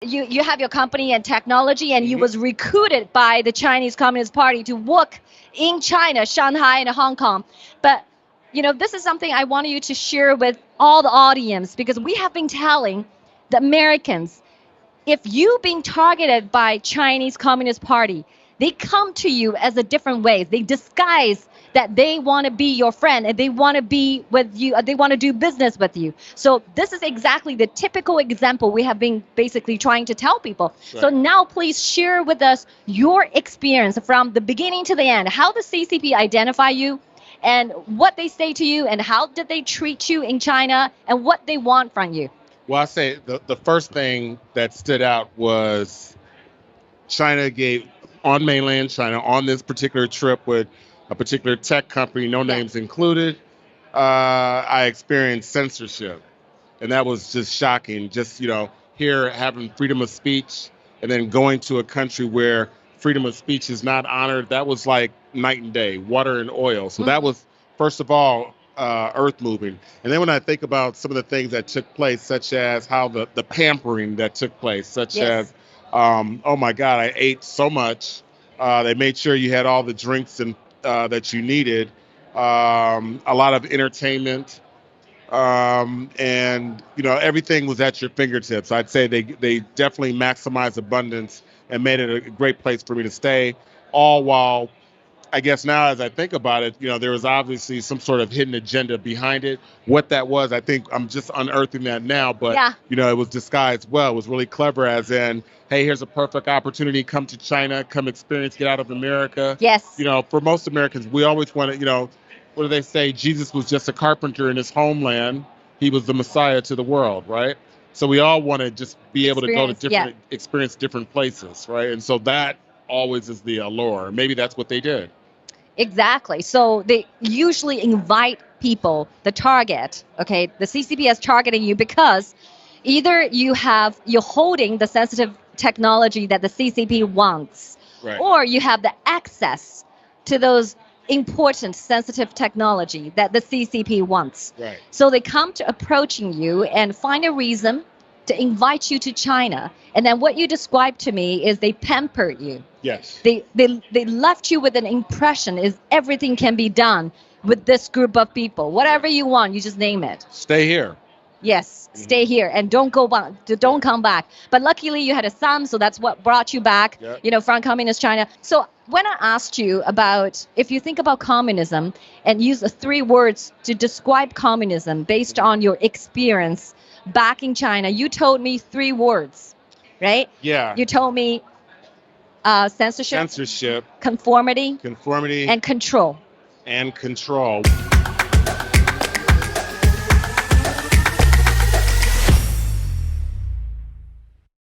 You have your company and technology, and you was recruited by the Chinese Communist Party to work in China, Shanghai and Hong Kong. But this is something I want you to share with all the audience, because we have been telling the Americans, if you've been targeted by Chinese Communist Party, they come to you as a different way. They disguise that they want to be your friend and they want to be with you, they want to do business with you. So this is exactly the typical example we have been basically trying to tell people. Right. So now please share with us your experience from the beginning to the end, how the CCP identify you and what they say to you and how did they treat you in China and what they want from you. Well, I say the first thing that stood out was China gave, on mainland China, on this particular trip with a particular tech company, no names included, I experienced censorship. And that was just shocking. Just, here having freedom of speech and then going to a country where freedom of speech is not honored, that was like night and day, water and oil. So that was, first of all, earth moving. And then when I think about some of the things that took place, such as how the pampering that took place, such as, oh my God, I ate so much. They made sure you had all the drinks and that you needed, a lot of entertainment, and everything was at your fingertips. I'd say they definitely maximized abundance and made it a great place for me to stay, all while, I guess now as I think about it, there was obviously some sort of hidden agenda behind it. What that was, I think I'm just unearthing that now, but it was disguised well. It was really clever, as in, hey, here's a perfect opportunity. Come to China, come experience, get out of America. Yes. For most Americans, we always want to, what do they say? Jesus was just a carpenter in his homeland. He was the Messiah to the world, right? So we all want to just be able to go to different, experience different places, right? And so that always is the allure. Maybe that's what they did. Exactly. So they usually invite people, the target, okay? The CCP is targeting you because either you're holding the sensitive technology that the CCP wants, or you have the access to those important sensitive technology that the CCP wants. Right. So they come to approaching you and find a reason to invite you to China. And then what you described to me is they pampered you. Yes. They left you with an impression is everything can be done with this group of people. Whatever you want, you just name it. Stay here. Yes, stay here and don't go back. Don't come back. But luckily you had a son, so that's what brought you back, from communist China. So when I asked you about, if you think about communism and use 3 words to describe communism based on your experience back in China, you told me 3 words, right? Yeah. You told me censorship, conformity, and control. And control.